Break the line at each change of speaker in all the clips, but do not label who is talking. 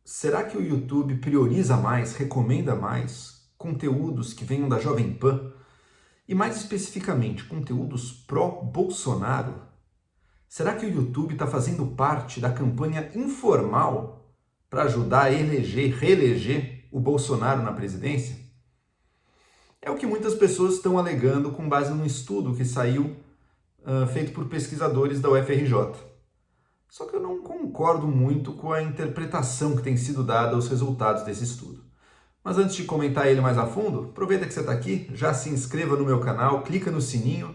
será que o YouTube prioriza mais, recomenda mais conteúdos que venham da Jovem Pan? E mais especificamente, conteúdos pró-Bolsonaro? Será que o YouTube está fazendo parte da campanha informal para ajudar a eleger, reeleger o Bolsonaro na presidência? É o que muitas pessoas estão alegando com base num estudo que saiu feito por pesquisadores da UFRJ. Só que eu não concordo muito com a interpretação que tem sido dada aos resultados desse estudo. Mas antes de comentar ele mais a fundo, aproveita que você está aqui, já se inscreva no meu canal, clica no sininho,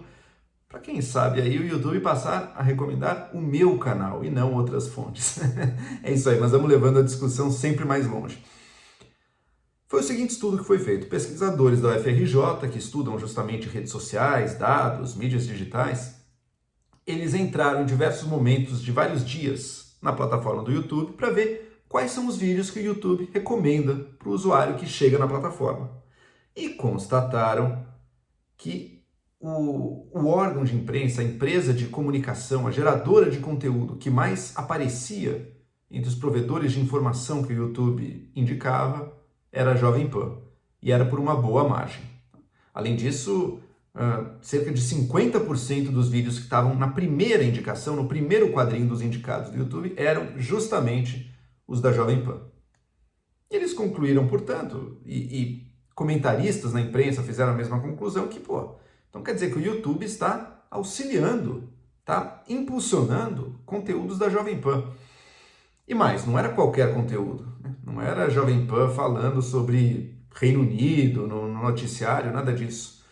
para quem sabe aí o YouTube passar a recomendar o meu canal e não outras fontes. É isso aí, mas vamos levando a discussão sempre mais longe. Foi o seguinte estudo que foi feito. Pesquisadores da UFRJ, que estudam justamente redes sociais, dados, mídias digitais, eles entraram em diversos momentos de vários dias na plataforma do YouTube para ver quais são os vídeos que o YouTube recomenda para o usuário que chega na plataforma. E constataram que o órgão de imprensa, a empresa de comunicação, a geradora de conteúdo que mais aparecia entre os provedores de informação que o YouTube indicava era a Jovem Pan. E era por uma boa margem. Além disso, cerca de 50% dos vídeos que estavam na primeira indicação, no primeiro quadrinho dos indicados do YouTube, eram justamente os da Jovem Pan. E eles concluíram, portanto, e comentaristas na imprensa fizeram a mesma conclusão, que, então quer dizer que o YouTube está auxiliando, está impulsionando conteúdos da Jovem Pan. E mais, não era qualquer conteúdo, né? Não era a Jovem Pan falando sobre Reino Unido, no noticiário, nada disso.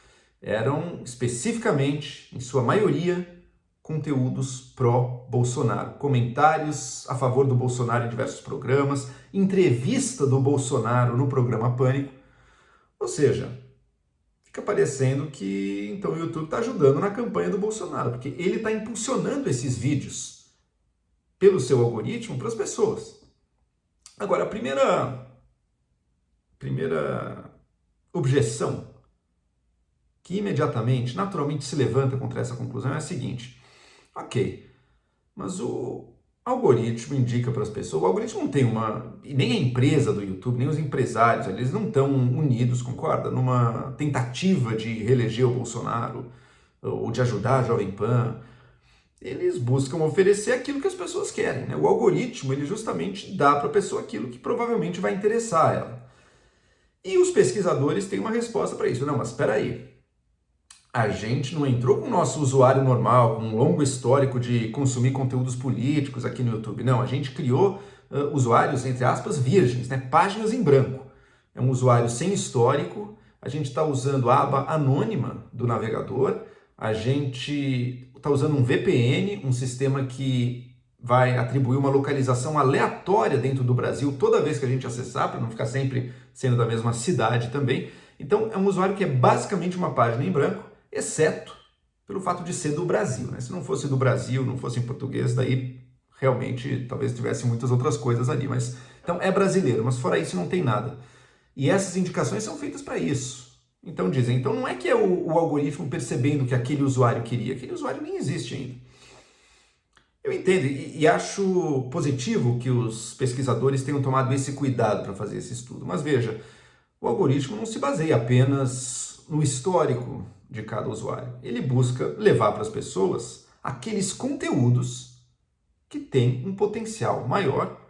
Eram especificamente, em sua maioria, conteúdos pró-Bolsonaro. Comentários a favor do Bolsonaro em diversos programas, entrevista do Bolsonaro no programa Pânico. Ou seja, fica parecendo que então o YouTube está ajudando na campanha do Bolsonaro, porque ele está impulsionando esses vídeos pelo seu algoritmo para as pessoas. Agora, a primeira objeção que imediatamente, naturalmente se levanta contra essa conclusão é a seguinte: ok, mas o algoritmo indica para as pessoas, o algoritmo não tem e nem a empresa do YouTube, nem os empresários, eles não estão unidos, concorda? Numa tentativa de reeleger o Bolsonaro ou de ajudar a Jovem Pan. Eles buscam oferecer aquilo que as pessoas querem, né? O algoritmo, ele justamente dá para a pessoa aquilo que provavelmente vai interessar ela. E os pesquisadores têm uma resposta para isso. Não, mas espera aí. A gente não entrou com o nosso usuário normal, com um longo histórico de consumir conteúdos políticos aqui no YouTube. Não, a gente criou usuários, entre aspas, virgens, né? Páginas em branco. É um usuário sem histórico, a gente está usando a aba anônima do navegador, a gente está usando um VPN, um sistema que vai atribuir uma localização aleatória dentro do Brasil toda vez que a gente acessar, para não ficar sempre sendo da mesma cidade também. Então é um usuário que é basicamente uma página em branco, exceto pelo fato de ser do Brasil, né? Se não fosse do Brasil, não fosse em português, daí realmente talvez tivesse muitas outras coisas ali. Mas então é brasileiro, mas fora isso não tem nada. E essas indicações são feitas para isso. Então dizem, então não é que é o algoritmo percebendo que aquele usuário queria, aquele usuário nem existe ainda. Eu entendo e acho positivo que os pesquisadores tenham tomado esse cuidado para fazer esse estudo, mas veja, o algoritmo não se baseia apenas no histórico de cada usuário. Ele busca levar para as pessoas aqueles conteúdos que têm um potencial maior,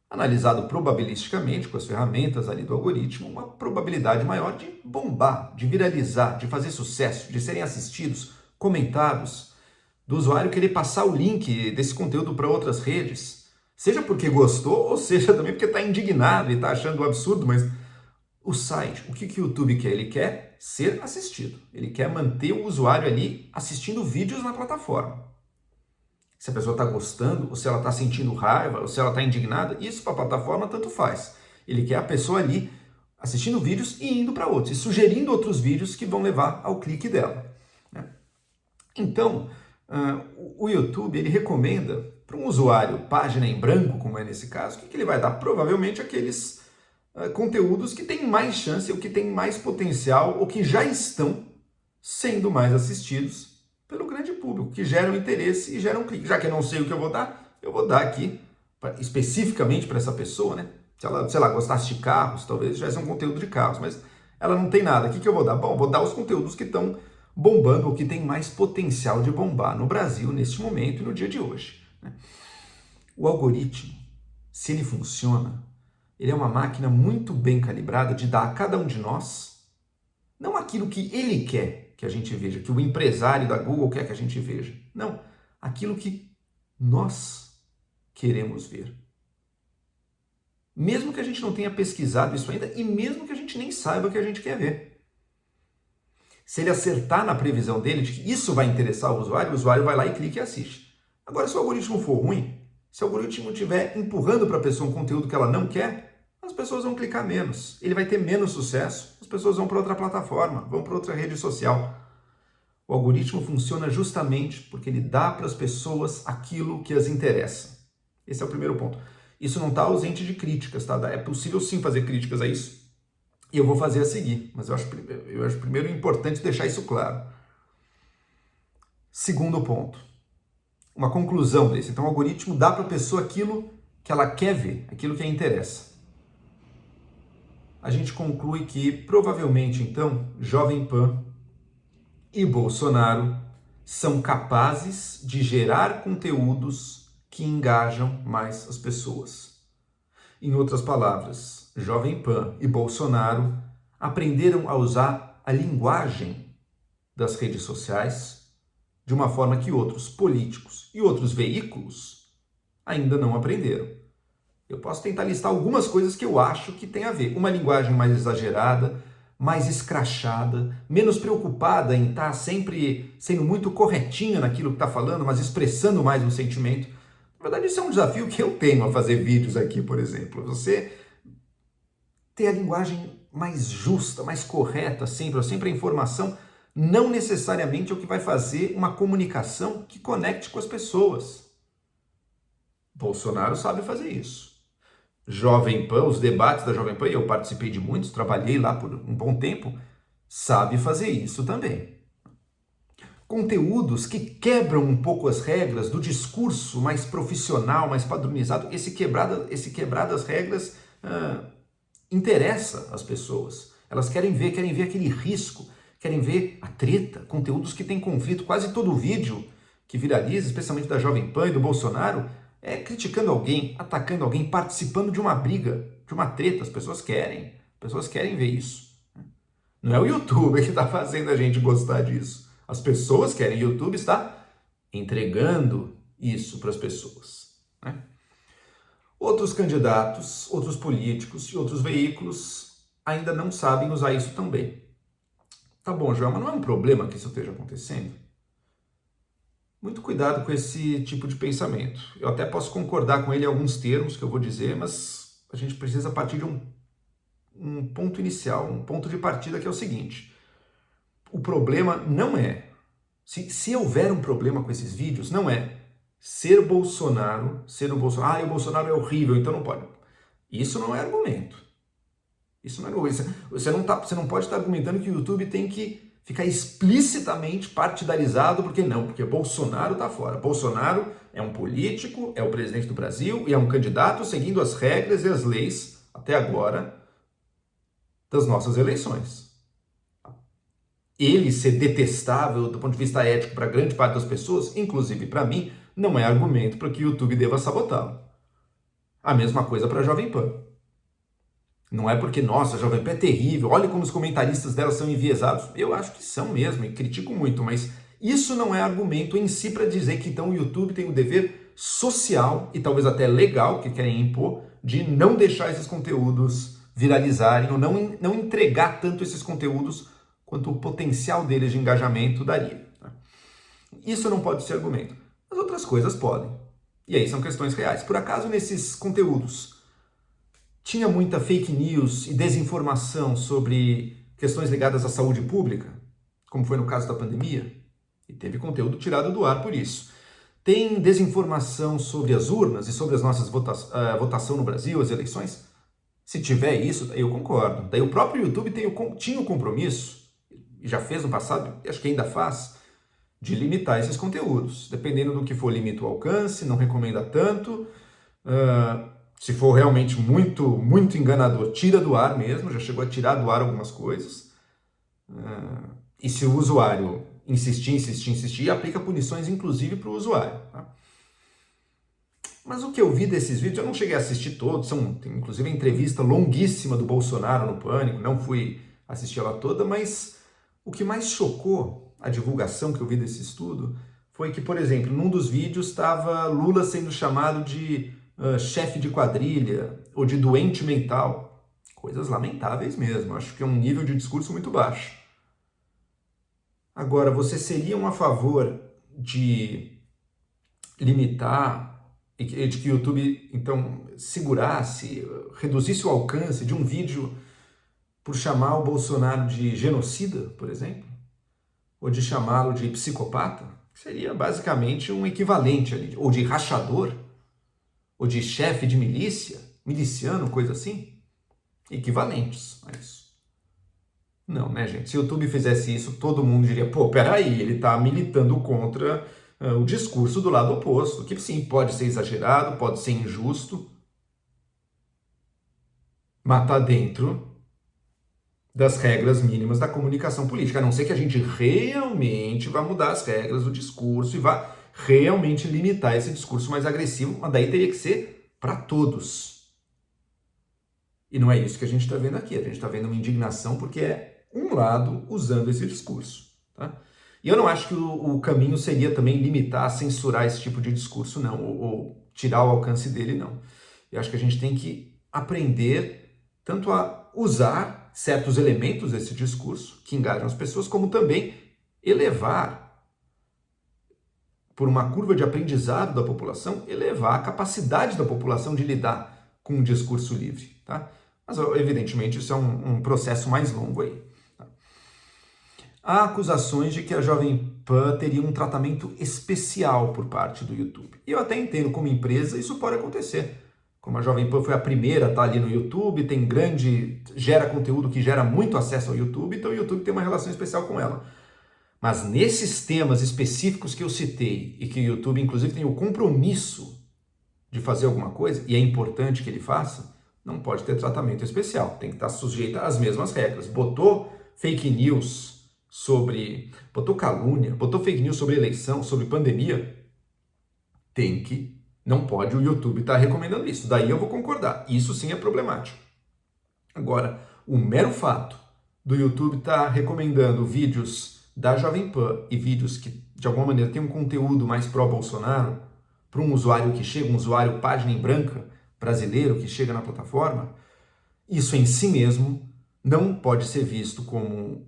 analisado probabilisticamente com as ferramentas ali do algoritmo, uma probabilidade maior de bombar, de viralizar, de fazer sucesso, de serem assistidos, comentados, do usuário querer passar o link desse conteúdo para outras redes, seja porque gostou ou seja também porque está indignado e está achando um absurdo, mas o site, o que o YouTube quer? Ele quer ser assistido, ele quer manter o usuário ali assistindo vídeos na plataforma. Se a pessoa está gostando, ou se ela está sentindo raiva, ou se ela está indignada, isso para a plataforma tanto faz. Ele quer a pessoa ali assistindo vídeos e indo para outros, e sugerindo outros vídeos que vão levar ao clique dela, né? Então, o YouTube ele recomenda para um usuário página em branco, como é nesse caso, o que ele vai dar? Provavelmente aqueles conteúdos que têm mais chance, ou que têm mais potencial, ou que já estão sendo mais assistidos pelo grande público, que geram interesse e geram clique. Já que eu não sei o que eu vou dar aqui, especificamente para essa pessoa, né? Se ela, sei lá, gostasse de carros, talvez tivesse um conteúdo de carros, mas ela não tem nada. O que eu vou dar? Bom, vou dar os conteúdos que estão bombando, ou que tem mais potencial de bombar no Brasil neste momento e no dia de hoje. O algoritmo, se ele funciona, ele é uma máquina muito bem calibrada de dar a cada um de nós, não aquilo que ele quer que a gente veja, que o empresário da Google quer que a gente veja. Não, aquilo que nós queremos ver. Mesmo que a gente não tenha pesquisado isso ainda e mesmo que a gente nem saiba o que a gente quer ver. Se ele acertar na previsão dele de que isso vai interessar o usuário vai lá e clica e assiste. Agora, se o algoritmo for ruim, se o algoritmo estiver empurrando para a pessoa um conteúdo que ela não quer, as pessoas vão clicar menos. Ele vai ter menos sucesso, as pessoas vão para outra plataforma, vão para outra rede social. O algoritmo funciona justamente porque ele dá para as pessoas aquilo que as interessa. Esse é o primeiro ponto. Isso não está ausente de críticas, tá? É possível sim fazer críticas a isso. E eu vou fazer a seguir, mas eu acho primeiro importante deixar isso claro. Segundo ponto, uma conclusão desse. Então o algoritmo dá para a pessoa aquilo que ela quer ver, aquilo que a interessa. A gente conclui que provavelmente então Jovem Pan e Bolsonaro são capazes de gerar conteúdos que engajam mais as pessoas. Em outras palavras, Jovem Pan e Bolsonaro aprenderam a usar a linguagem das redes sociais de uma forma que outros políticos e outros veículos ainda não aprenderam. Eu posso tentar listar algumas coisas que eu acho que tem a ver. Uma linguagem mais exagerada, mais escrachada, menos preocupada em estar sempre sendo muito corretinha naquilo que está falando, mas expressando mais um sentimento. Na verdade, isso é um desafio que eu tenho a fazer vídeos aqui, por exemplo. Você ter a linguagem mais justa, mais correta sempre a informação, não necessariamente é o que vai fazer uma comunicação que conecte com as pessoas. Bolsonaro sabe fazer isso. Jovem Pan, os debates da Jovem Pan, eu participei de muitos, trabalhei lá por um bom tempo, sabe fazer isso também. Conteúdos que quebram um pouco as regras do discurso mais profissional, mais padronizado, esse quebrar das regras interessa as pessoas. Elas querem ver aquele risco, querem ver a treta, conteúdos que têm conflito. Quase todo vídeo que viraliza, especialmente da Jovem Pan e do Bolsonaro, é criticando alguém, atacando alguém, participando de uma briga, de uma treta. As pessoas querem ver isso. Não é o YouTube que está fazendo a gente gostar disso. As pessoas querem. O YouTube está entregando isso para as pessoas. Né? Outros candidatos, outros políticos e outros veículos ainda não sabem usar isso tão bem. Tá bom, Joel, mas não é um problema que isso esteja acontecendo? Muito cuidado com esse tipo de pensamento. Eu até posso concordar com ele em alguns termos que eu vou dizer, mas a gente precisa partir de um ponto inicial, um ponto de partida que é o seguinte. O problema não é, se houver um problema com esses vídeos, não é ser o Bolsonaro, o Bolsonaro é horrível, então não pode. Isso não é argumento. Isso não é argumento. Você não pode estar argumentando que o YouTube tem que ficar explicitamente partidarizado, porque Bolsonaro está fora. Bolsonaro é um político, é o presidente do Brasil e é um candidato seguindo as regras e as leis, até agora, das nossas eleições. Ele ser detestável do ponto de vista ético para grande parte das pessoas, inclusive para mim, não é argumento para que o YouTube deva sabotá-lo. A mesma coisa para a Jovem Pan. Não é porque, nossa, a Jovem Pan é terrível, olha como os comentaristas dela são enviesados. Eu acho que são mesmo e critico muito, mas isso não é argumento em si para dizer que então o YouTube tem o dever social e talvez até legal, que querem impor, de não deixar esses conteúdos viralizarem ou não entregar tanto esses conteúdos quanto o potencial deles de engajamento daria. Isso não pode ser argumento. As outras coisas podem. E aí são questões reais. Por acaso, nesses conteúdos, tinha muita fake news e desinformação sobre questões ligadas à saúde pública, como foi no caso da pandemia? E teve conteúdo tirado do ar por isso. Tem desinformação sobre as urnas e sobre as nossas votação no Brasil, as eleições? Se tiver isso, eu concordo. Daí o próprio YouTube tinha o compromisso, e já fez no passado, e acho que ainda faz, de limitar esses conteúdos. Dependendo do que for, limita o alcance, não recomenda tanto. Se for realmente muito, muito enganador, tira do ar mesmo, já chegou a tirar do ar algumas coisas. E se o usuário insistir, aplica punições inclusive para o usuário. Tá? Mas o que eu vi desses vídeos, eu não cheguei a assistir todos, tem inclusive a entrevista longuíssima do Bolsonaro no Pânico, não fui assistir ela toda, mas o que mais chocou a divulgação que eu vi desse estudo foi que, por exemplo, num dos vídeos estava Lula sendo chamado de chefe de quadrilha ou de doente mental. Coisas lamentáveis mesmo, acho que é um nível de discurso muito baixo. Agora, vocês seriam a favor de limitar e de que o YouTube, então, segurasse, reduzisse o alcance de um vídeo por chamar o Bolsonaro de genocida, por exemplo? Ou de chamá-lo de psicopata? Seria basicamente um equivalente ali, ou de rachador, ou de chefe de milícia, miliciano, coisa assim? Equivalentes a isso. Não, né, gente? Se o YouTube fizesse isso, todo mundo diria, pô, peraí, ele tá militando contra o discurso do lado oposto, que sim, pode ser exagerado, pode ser injusto, mas tá dentro das regras mínimas da comunicação política, a não ser que a gente realmente vá mudar as regras do discurso e vá realmente limitar esse discurso mais agressivo, mas daí teria que ser para todos. E não é isso que a gente está vendo aqui, a gente está vendo uma indignação porque é um lado usando esse discurso. Tá? E eu não acho que o caminho seria também limitar, censurar esse tipo de discurso, não, ou tirar o alcance dele, não. Eu acho que a gente tem que aprender tanto a usar certos elementos desse discurso que engajam as pessoas, como também elevar, por uma curva de aprendizado da população, elevar a capacidade da população de lidar com um discurso livre. Tá? Mas, evidentemente, isso é um processo mais longo aí. Tá? Há acusações de que a Jovem Pan teria um tratamento especial por parte do YouTube. E eu até entendo, como empresa, isso pode acontecer. Como a Jovem Pan foi a primeira a estar ali no YouTube, gera conteúdo que gera muito acesso ao YouTube, então o YouTube tem uma relação especial com ela. Mas nesses temas específicos que eu citei, e que o YouTube inclusive tem o compromisso de fazer alguma coisa, e é importante que ele faça, não pode ter tratamento especial, tem que estar sujeito às mesmas regras. Botou fake news botou calúnia, botou fake news sobre eleição, sobre pandemia, não pode o YouTube estar recomendando isso. Daí eu vou concordar. Isso sim é problemático. Agora, o mero fato do YouTube estar recomendando vídeos da Jovem Pan e vídeos que, de alguma maneira, têm um conteúdo mais pró-Bolsonaro, para um usuário que chega, um usuário página em branca, brasileiro, que chega na plataforma, isso em si mesmo não pode ser visto como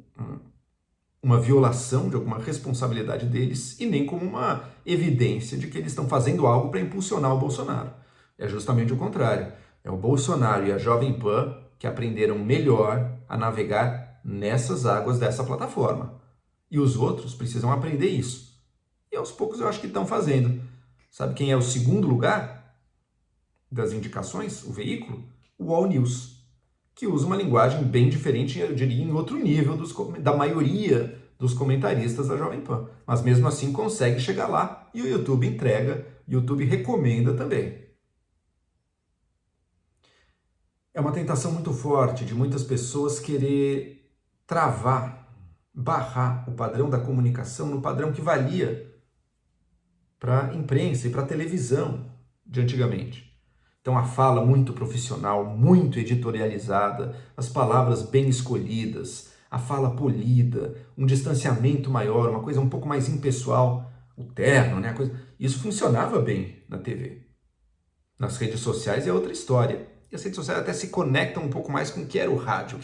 uma violação de alguma responsabilidade deles e nem como uma evidência de que eles estão fazendo algo para impulsionar o Bolsonaro. É justamente o contrário. É o Bolsonaro e a Jovem Pan que aprenderam melhor a navegar nessas águas dessa plataforma. E os outros precisam aprender isso. E aos poucos eu acho que estão fazendo. Sabe quem é o segundo lugar das indicações? O veículo? O All News, que usa uma linguagem bem diferente, eu diria, em outro nível da maioria dos comentaristas da Jovem Pan. Mas mesmo assim consegue chegar lá e o YouTube entrega, o YouTube recomenda também. É uma tentação muito forte de muitas pessoas querer barrar o padrão da comunicação no padrão que valia para a imprensa e para a televisão de antigamente. Então a fala muito profissional, muito editorializada, as palavras bem escolhidas, a fala polida, um distanciamento maior, uma coisa um pouco mais impessoal, o terno, né? Isso funcionava bem na TV. Nas redes sociais é outra história. E as redes sociais até se conectam um pouco mais com o que era o rádio,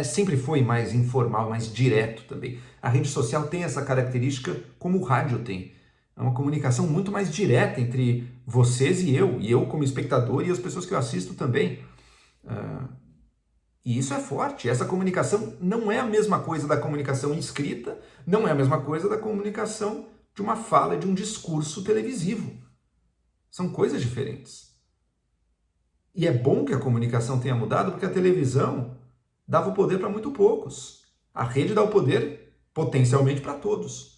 sempre foi mais informal, mais direto também. A rede social tem essa característica como o rádio tem. É uma comunicação muito mais direta entre vocês e eu como espectador e as pessoas que eu assisto também. E isso é forte. Essa comunicação não é a mesma coisa da comunicação escrita, não é a mesma coisa da comunicação de uma fala, de um discurso televisivo. São coisas diferentes. E é bom que a comunicação tenha mudado, porque a televisão dava o poder para muito poucos. A rede dá o poder potencialmente para todos.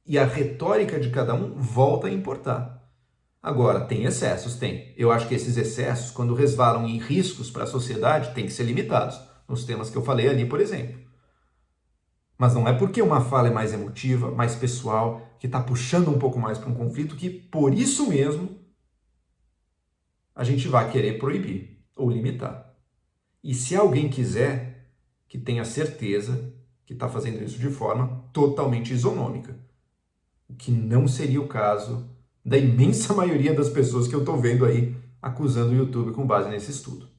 E a retórica de cada um volta a importar. Agora, tem excessos? Tem. Eu acho que esses excessos, quando resvalam em riscos para a sociedade, têm que ser limitados, nos temas que eu falei ali, por exemplo. Mas não é porque uma fala é mais emotiva, mais pessoal, que está puxando um pouco mais para um conflito, que por isso mesmo a gente vai querer proibir ou limitar. E se alguém quiser, que tenha certeza que está fazendo isso de forma totalmente isonômica. O que não seria o caso da imensa maioria das pessoas que eu estou vendo aí acusando o YouTube com base nesse estudo.